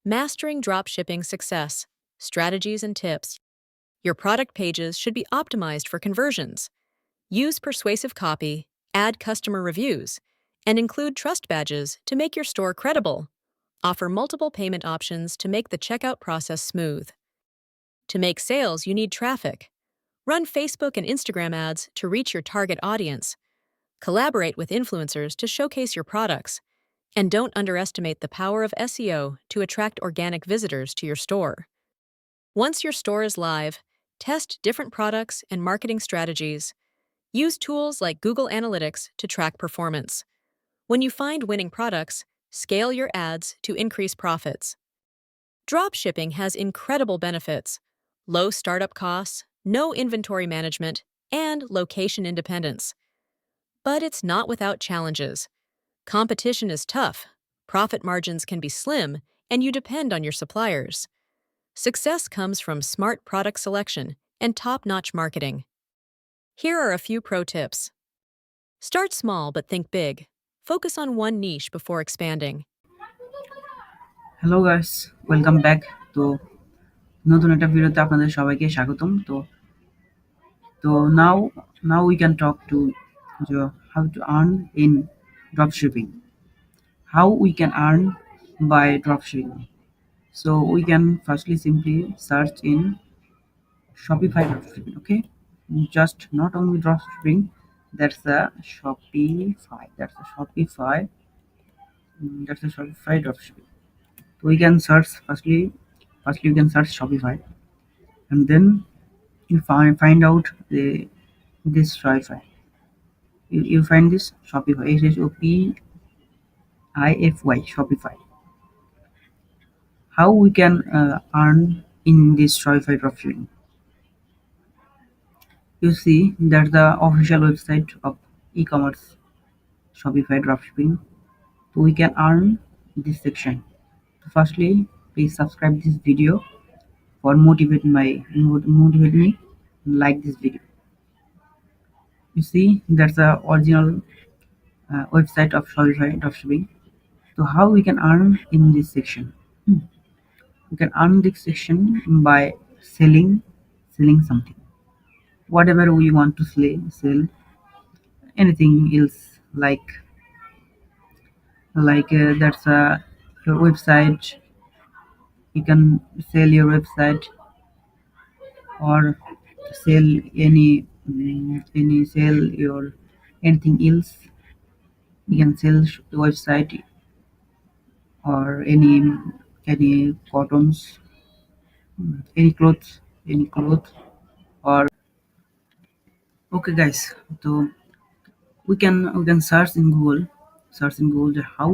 Mastering dropshipping success, strategies and tips. Your product pages should be optimized for conversions. Use persuasive copy, add customer reviews, and include trust badges to make your store credible. Offer multiple payment options to make the checkout process smooth. To make sales, you need traffic. Run Facebook and Instagram ads to reach your target audience. Collaborate with influencers to showcase your products. And don't underestimate the power of SEO to attract organic visitors to your store. Once your store is live, test different products and marketing strategies. Use tools like Google Analytics to track performance. When you find winning products, scale your ads to increase profits. Dropshipping has incredible benefits: low startup costs, no inventory management, and location independence. But it's not without challenges. Competition is tough, profit margins can be slim, and you depend on your suppliers. Success comes from smart product selection and top-notch marketing. Here are a few pro tips. Start small but think big. Focus on one niche before expanding. Hello guys, welcome back. তো নতুন একটা ভিডিওতে আপনাদের সবাইকে স্বাগতম। তো now we can talk to how to earn in dropshipping. How we can earn by dropshipping. So we can firstly simply search in Shopify dropshipping. Okay, just not only dropshipping. That's the Shopify. That's the Shopify dropshipping. So we can search firstly you can search Shopify, and then you find out this Shopify. You find this Shopify, Shopify. Shopify. How we can earn in this Shopify dropshipping? You see that the official website of e-commerce Shopify dropshipping. So we can earn this section. So firstly, please subscribe this video for motivate me. Like this video. You see that's the original website of Shopify dropshipping. So how we can earn in this section? We can earn this section by selling something. Whatever we want to sell anything else, that's your website. You can sell your website or sell any sell your anything else. You can sell the website or any cottons, any clothes or okay guys. So we can search in Google that how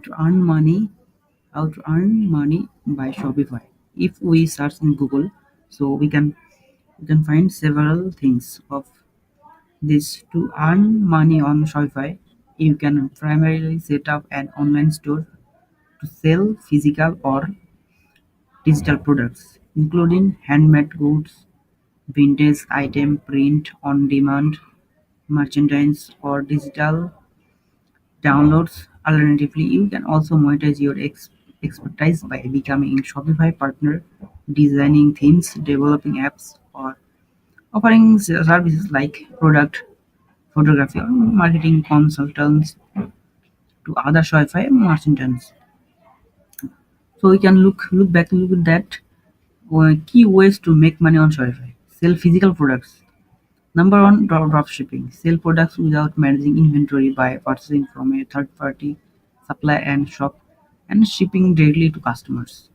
to earn money by Shopify. If we search in Google, so we can find several things of this. To earn money on Shopify, you can primarily set up an online store to sell physical or digital products, including handmade goods, vintage item, print on demand merchandise, or digital downloads. Alternatively, you can also monetize your expertise by becoming a Shopify partner, designing themes, developing apps, or offering services like product photography or marketing consultants to other Shopify merchants. So we can look at that. Key ways to make money on Shopify: sell physical products. Number one, drop shipping. Sell products without managing inventory by purchasing from a third party supplier and shipping directly to customers.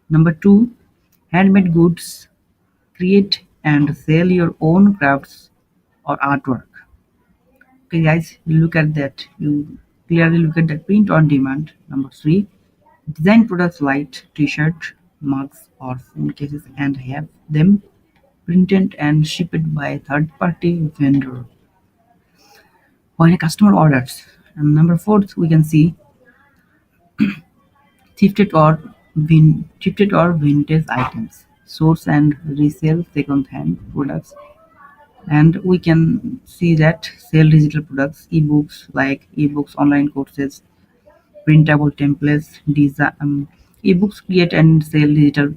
Number two, handmade goods. Create and sell your own crafts or artwork. Okay, guys, look at that. You clearly look at that. Print on demand. Number three, design products like t-shirt, mugs, or phone cases and have them printed and shipped by a third-party vendor when a customer orders. And number four, we can see thrifted or vintage items, source and resell second-hand products. And we can see that sell digital products, ebooks, online courses, printable templates, Ebooks create and sell digital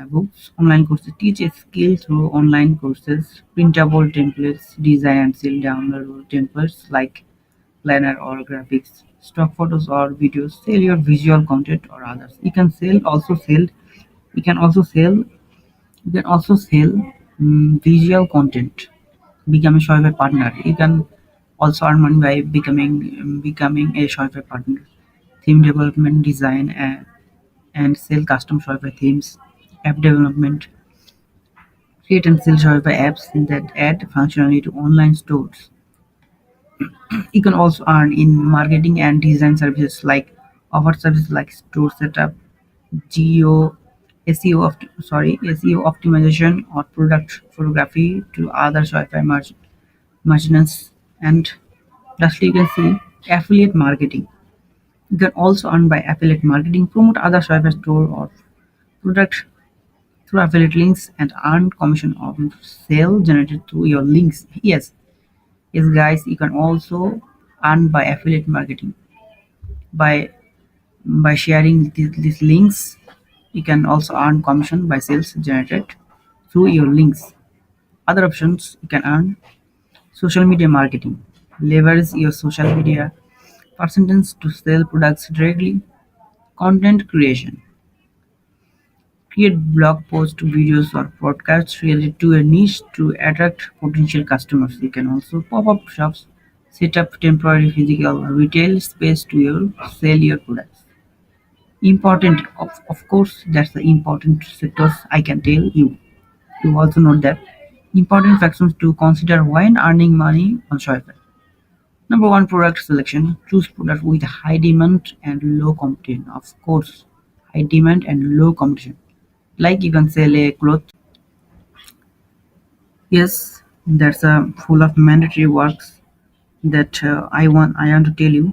books. Online courses teach a skill through online courses. Printable templates design and sell downloadable templates like planner or graphics. Stock photos or videos. Sell your visual content or others. You can sell also sell. You can also sell. You can also sell visual content. Become a Shopify partner. You can also earn money by becoming a Shopify partner. Theme development, design, and sell custom Shopify themes. App development. Create and sell Shopify apps that add functionality to online stores. You can also earn in marketing and design services like offer services like store setup, geo, SEO optimization or product photography to other Shopify merchants. And lastly, you can see affiliate marketing. You can also earn by affiliate marketing, promote other Shopify store or product through affiliate links and earn commission on sale generated through your links. Yes, guys, you can also earn by affiliate marketing by sharing these links. You can also earn commission by sales generated through your links. Other options you can earn social media marketing. Leverage your social media percentage to sell products directly. Content creation. Create blog posts, videos, or podcasts related to a niche to attract potential customers. You can also pop up shops, set up temporary physical retail space to sell your products. Important, of course, that's the important sectors I can tell you. You also note that important factors to consider when earning money on Shopify. Number one, product selection. Choose products with high demand and low competition. Of course, high demand and low competition. Like you can sell a cloth. Yes, that's full of mandatory works that I want to tell you.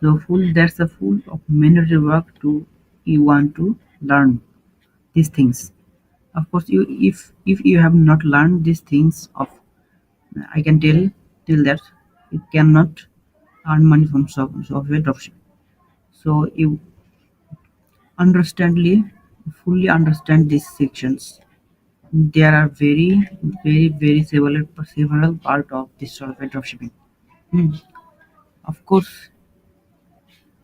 So that's a full of mandatory work to you want to learn these things. Of course, if you have not learned these things, I can tell that you cannot earn money from software dropshipping. So you understandly fully understand these sections. There are very several part of this software dropshipping. Hmm. Of course,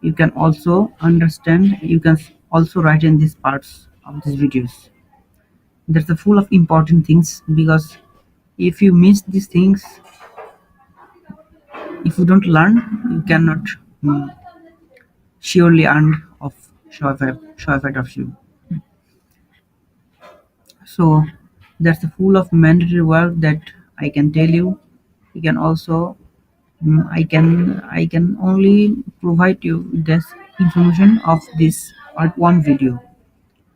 you can also understand. You can also write in these parts of these videos. That's the full of important things because if you miss these things, if you don't learn, you cannot surely earn of Shopify dropshipping. So that's the full of mandatory work that I can tell you. You can also I can only provide you this information of this part one video.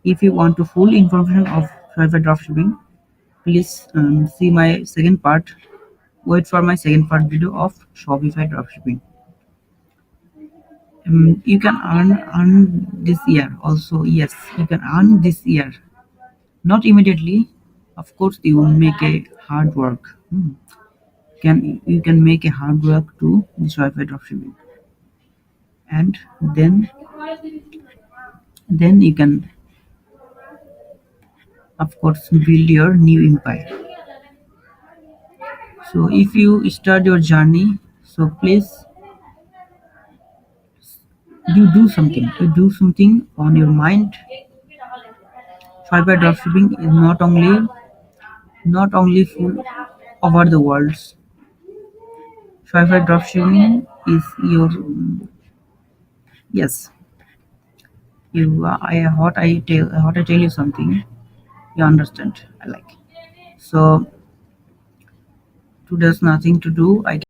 If you want to full information of Shopify dropshipping, please see my second part. Wait for my second part video of Shopify dropshipping. You can earn this year also. Yes, you can earn this year. Not immediately. Of course, you will make a hard work. Can you can make a hard work to the Shopify dropshipping, and then you can of course build your new empire. So if you start your journey, so please you do something on your mind. Fiber dropshipping is not only full over the world. Fiber dropshipping is your yes. You I tell you something. You understand? I like. So, to there's nothing to do. I